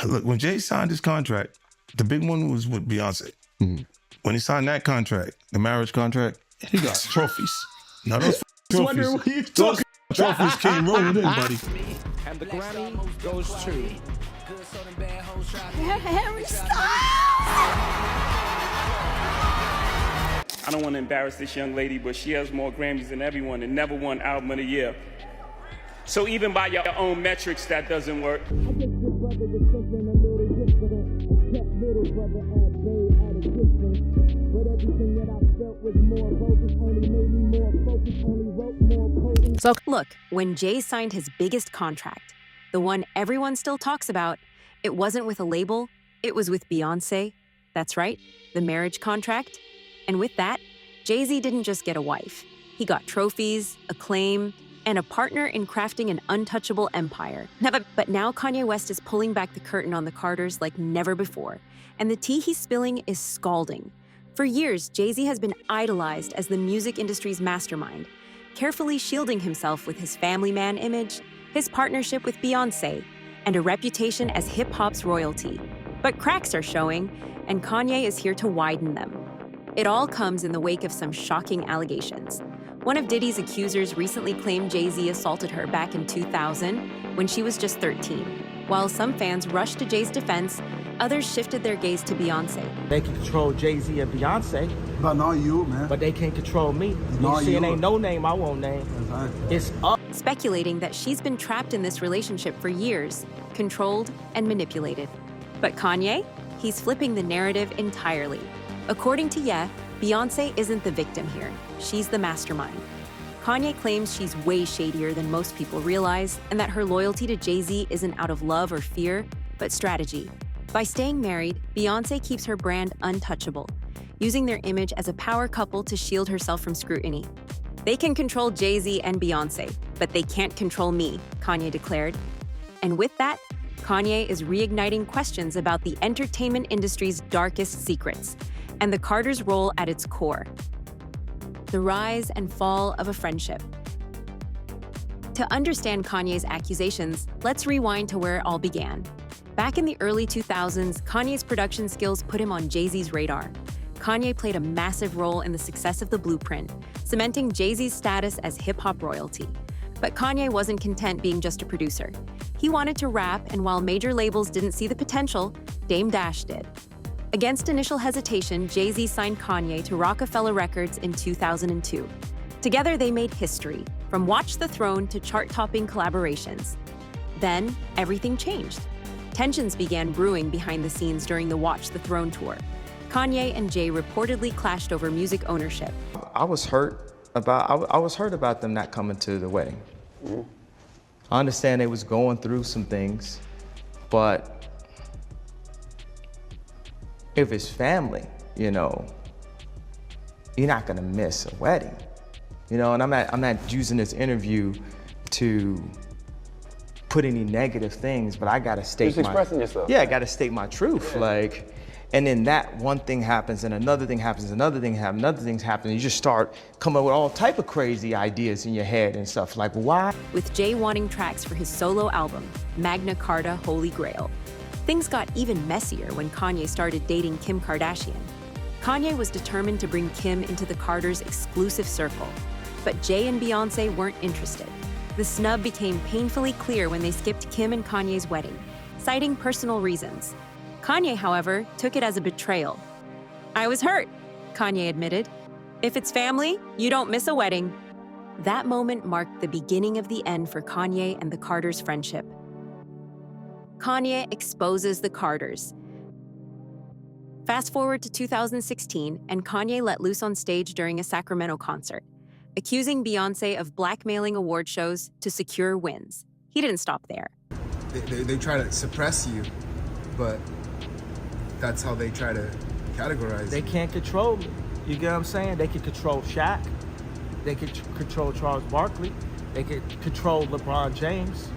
Look, when Jay signed his contract, the big one was with Beyonce. Mhm. When he signed that contract, the marriage contract, he got trophies. Now those Wondering what you those talking trophies came rolling in, buddy. And the Grammy goes to Harry Styles! I don't want to embarrass this young lady, but she has more Grammys than everyone and never won Album of the Year. So even by your own metrics, that doesn't work. So look, when Jay signed his biggest contract, the one everyone still talks about, it wasn't with a label, it was with Beyoncé. That's right, the marriage contract. And with that, Jay-Z didn't just get a wife. He got trophies, acclaim, and a partner in crafting an untouchable empire. But now Kanye West is pulling back the curtain on the Carters like never before, and the tea he's spilling is scalding. For years, Jay-Z has been idolized as the music industry's mastermind, carefully shielding himself with his family man image, his partnership with Beyoncé, and a reputation as hip-hop's royalty. But cracks are showing, and Kanye is here to widen them. It all comes in the wake of some shocking allegations. One of Diddy's accusers recently claimed Jay-Z assaulted her back in 2000 when she was just 13. While some fans rushed to Jay's defense, others shifted their gaze to Beyoncé. they can control Jay-Z and Beyonce, But not you, man. but they can't control me. not You see, it you. ain't no name I won't name. Exactly. It's up. Speculating that she's been trapped in this relationship for years, controlled and manipulated. But Kanye? He's flipping the narrative entirely. According to Ye, Beyoncé isn't the victim here. She's the mastermind. Kanye claims she's way shadier than most people realize, and that her loyalty to Jay-Z isn't out of love or fear, but strategy. By staying married, Beyoncé keeps her brand untouchable, using their image as a power couple to shield herself from scrutiny. They can control Jay-Z and Beyoncé, but they can't control me, Kanye declared. And with that, Kanye is reigniting questions about the entertainment industry's darkest secrets and the Carters' role at its core. The rise and fall of a friendship. To understand Kanye's accusations, let's rewind to where it all began. Back in the early 2000s, Kanye's production skills put him on Jay-Z's radar. Kanye played a massive role in the success of The Blueprint, cementing Jay-Z's status as hip-hop royalty. But Kanye wasn't content being just a producer. He wanted to rap, and while major labels didn't see the potential, Dame Dash did. Against initial hesitation, Jay-Z signed Kanye to Rockefeller Records in 2002. Together, they made history, from Watch the Throne to chart-topping collaborations. Then, everything changed. Tensions began brewing behind the scenes during the Watch the Throne tour. Kanye and Jay reportedly clashed over music ownership. I was hurt about them not coming to the wedding. I understand they was going through some things, but if it's family, you know, you're not gonna miss a wedding. You know, and I'm not using this interview to put any negative things, but I gotta state Just expressing yourself. Yeah, I gotta state my truth. Yeah. Like, and then that one thing happens, and another thing happens, another thing happens, another thing's happening. You just start coming up with all type of crazy ideas in your head and stuff. Like, why? With Jay wanting tracks for his solo album, Magna Carta Holy Grail. Things got even messier when Kanye started dating Kim Kardashian. Kanye was determined to bring Kim into the Carters' exclusive circle, but Jay and Beyoncé weren't interested. The snub became painfully clear when they skipped Kim and Kanye's wedding, citing personal reasons. Kanye, however, took it as a betrayal. "I was hurt," Kanye admitted. "If it's family, you don't miss a wedding." That moment marked the beginning of the end for Kanye and the Carters' friendship. Kanye exposes the Carters. Fast forward to 2016, and Kanye let loose on stage during a Sacramento concert, accusing Beyoncé of blackmailing award shows to secure wins. He didn't stop there. They try to suppress you, but that's how they try to categorize They you. can't control me. You get what I'm saying? They can control Shaq. They can control Charles Barkley. They can control LeBron James.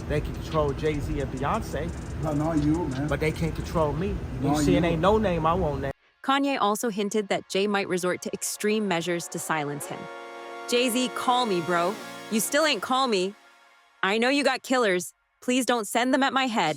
They can control Jay-Z and Beyonce, But not you, man. but they can't control me. You Not see, it you. ain't no name I won't name. Kanye also hinted that Jay might resort to extreme measures to silence him. "Jay-Z, call me, bro. You still ain't call me. I know you got killers. Please don't send them at my head."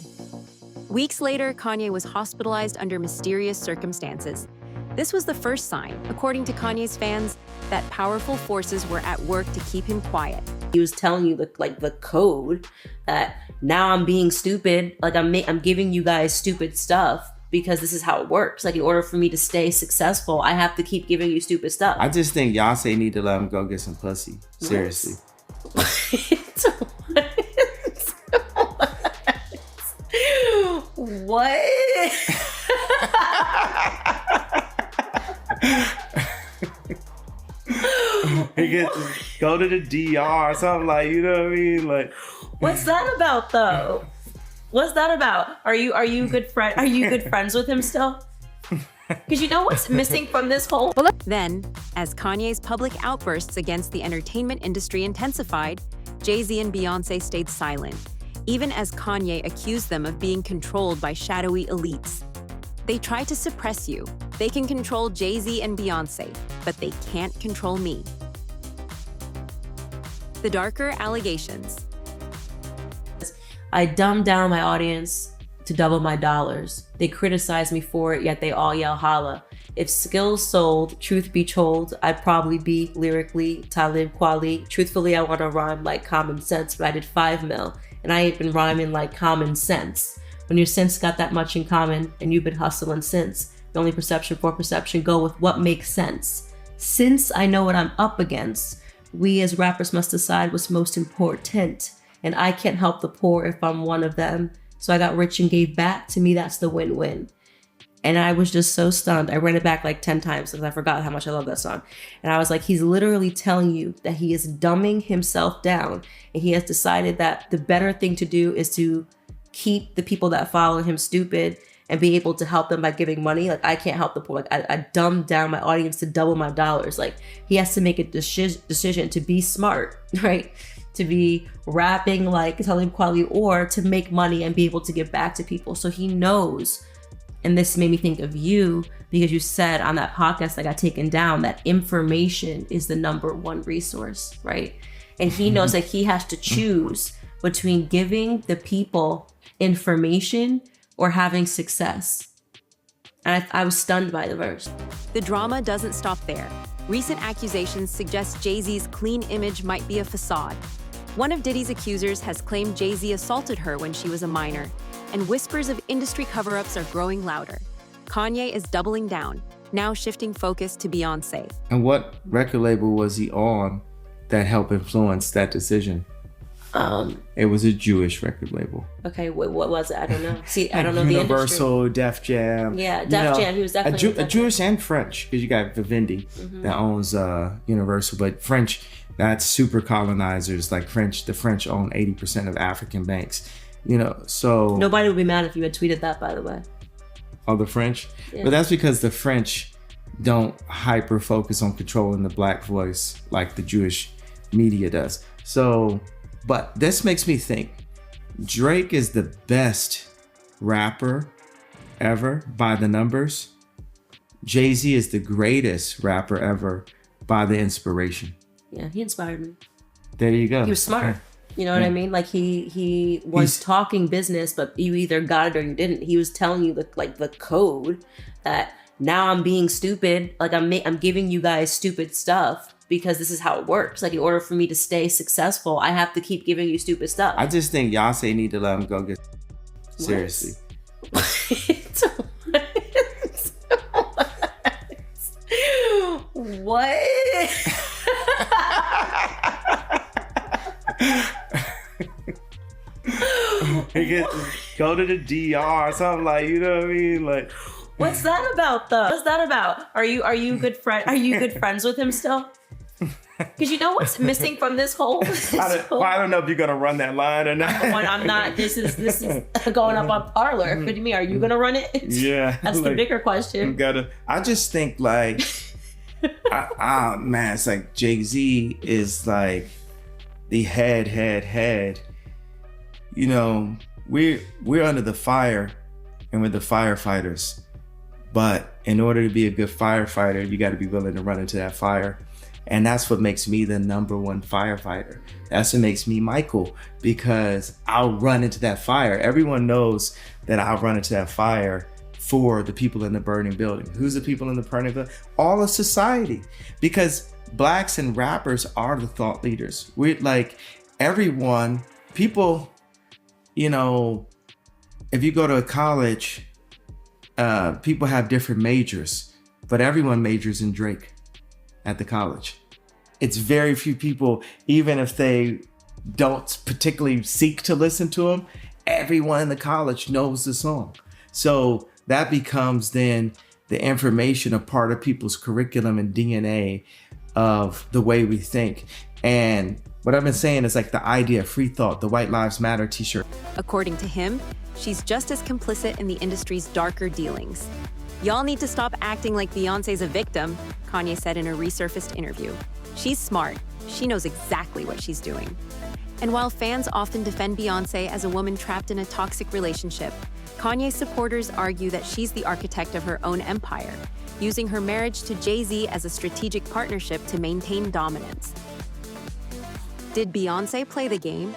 Weeks later, Kanye was hospitalized under mysterious circumstances. This was the first sign, according to Kanye's fans, that powerful forces were at work to keep him quiet. He was telling you the code that now I'm being stupid. Like I'm giving you guys stupid stuff because this is how it works. Like in order for me to stay successful, I have to keep giving you stupid stuff. I just think Beyonce need to let him go get some pussy. Seriously. What? He gets go to the DR or something, like, you know what I mean? Like, what's that about though? What's that about? Are you good friend? Are you good friends with him still? Because you know what's missing from this whole. Then, as Kanye's public outbursts against the entertainment industry intensified, Jay-Z and Beyoncé stayed silent, even as Kanye accused them of being controlled by shadowy elites. They try to suppress you. They can control Jay-Z and Beyoncé, but they can't control me. The darker allegations. I dumbed down my audience to double my dollars. They criticize me for it, yet they all yell holla. If skills sold, truth be told, I'd probably be lyrically Talib Kweli. Truthfully, I want to rhyme like common sense, but I did 5 mil, and I ain't been rhyming like common sense. When your sense got that much in common, and you've been hustling since, the only perception for perception go with what makes sense. Since I know what I'm up against, we as rappers must decide what's most important, and I can't help the poor if I'm one of them. So I got rich and gave back. To me, that's the win-win. And I was just so stunned. I ran it back like 10 times because I forgot how much I love that song. And I was like, he's literally telling you that he is dumbing himself down. And he has decided that the better thing to do is to keep the people that follow him stupid and be able to help them by giving money. Like, I can't help the poor. Like, I dumbed down my audience to double my dollars. Like, he has to make a decision to be smart, right? To be rapping like Talib Kweli, or to make money and be able to give back to people. So he knows, and this made me think of you because you said on that podcast that got taken down that information is the #1 resource, right? And he knows that he has to choose between giving the people information or having success. And I was stunned by the verse. The drama doesn't stop there. Recent accusations suggest Jay-Z's clean image might be a facade. One of Diddy's accusers has claimed Jay-Z assaulted her when she was a minor, and whispers of industry cover-ups are growing louder. Kanye is doubling down, now shifting focus to Beyoncé. and what record label was he on that helped influence that decision? It was a Jewish record label. Okay, what was it? I don't know. See, I don't know the industry. Universal, Def Jam. Yeah, Def Jam. He was definitely a Jewish and French, because you got Vivendi that owns Universal, but French. That's super colonizers. Like the French own 80% of African banks. So Nobody would be mad if you had tweeted that, by the way. Oh, the French? Yeah. But that's because the French don't hyper focus on controlling the black voice like the Jewish media does. So, but this makes me think Drake is the best rapper ever by the numbers. Jay-Z is the greatest rapper ever by the inspiration. Yeah, he inspired me. There you go. He was smart. Okay. You know what I mean? Like he was talking business, but you either got it or you didn't. He was telling you the code that now I'm being stupid. Like I'm giving you guys stupid stuff because this is how it works. Like in order for me to stay successful, I have to keep giving you stupid stuff. I just think Beyonce need to let him go get. Seriously. What? He gets go to the DR or something, like, you know what I mean? Like, what's that about though? What's that about? Are you good friend? Are you good friends with him still? Because you know what's missing from this whole. I don't know if you're gonna run that line or not. I'm not. This is going up on Parlor. What do you mean? Are you gonna run it? Yeah, that's the bigger question. I just think like, man, it's like Jay-Z is like the head. We're under the fire, and we're the firefighters. But in order to be a good firefighter, you got to be willing to run into that fire. And that's what makes me the #1 firefighter. That's what makes me Michael, because I'll run into that fire. Everyone knows that I'll run into that fire for the people in the burning building. Who's the people in the burning building? All of society. Because blacks and rappers are the thought leaders. We're like, everyone, people, you know, if you go to a college, people have different majors, but everyone majors in Drake at the college. It's very few people, even if they don't particularly seek to listen to him, everyone in the college knows the song. So that becomes then the information, a part of people's curriculum and DNA of the way we think. And what I've been saying is like the idea of free thought, the White Lives Matter t-shirt. According to him, she's just as complicit in the industry's darker dealings. Y'all need to stop acting like Beyonce's a victim, Kanye said in a resurfaced interview. She's smart. She knows exactly what she's doing. And while fans often defend Beyonce as a woman trapped in a toxic relationship, Kanye's supporters argue that she's the architect of her own empire, using her marriage to Jay-Z as a strategic partnership to maintain dominance. Did Beyonce play the game?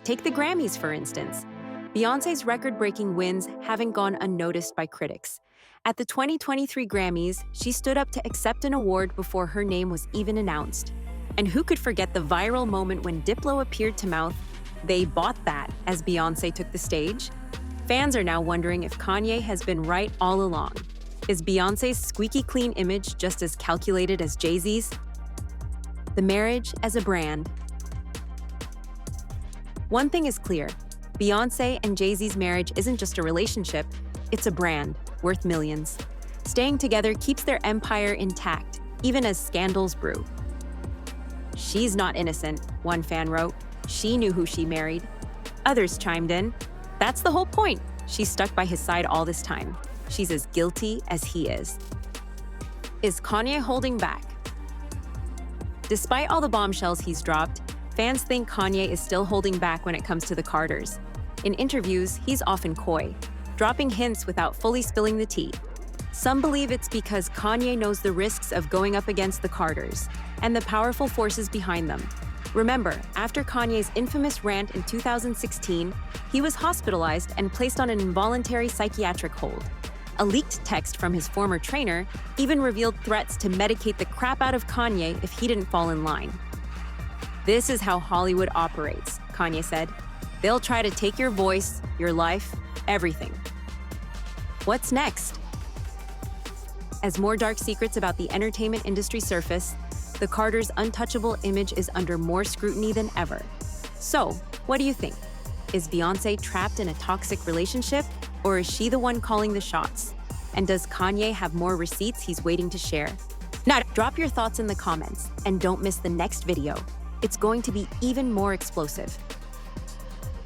Take the Grammys, for instance. Beyonce's record-breaking wins haven't gone unnoticed by critics. At the 2023 Grammys, she stood up to accept an award before her name was even announced. And who could forget the viral moment when Diplo appeared to mouth, "They bought that," as Beyonce took the stage? Fans are now wondering if Kanye has been right all along. Is Beyonce's squeaky clean image just as calculated as Jay-Z's? The marriage as a brand. One thing is clear. Beyonce and Jay-Z's marriage isn't just a relationship, it's a brand worth millions. Staying together keeps their empire intact, even as scandals brew. "She's not innocent," one fan wrote. "She knew who she married." Others chimed in. "That's the whole point. She's stuck by his side all this time. She's as guilty as he is." Is Kanye holding back? Despite all the bombshells he's dropped, fans think Kanye is still holding back when it comes to the Carters. In interviews, he's often coy, dropping hints without fully spilling the tea. Some believe it's because Kanye knows the risks of going up against the Carters and the powerful forces behind them. Remember, after Kanye's infamous rant in 2016, he was hospitalized and placed on an involuntary psychiatric hold. A leaked text from his former trainer even revealed threats to medicate the crap out of Kanye if he didn't fall in line. "This is how Hollywood operates," Kanye said. "They'll try to take your voice, your life, everything." What's next? As more dark secrets about the entertainment industry surface, the Carters' untouchable image is under more scrutiny than ever. So, what do you think? Is Beyonce trapped in a toxic relationship, or is she the one calling the shots? And does Kanye have more receipts he's waiting to share? Now, drop your thoughts in the comments, and don't miss the next video. It's going to be even more explosive.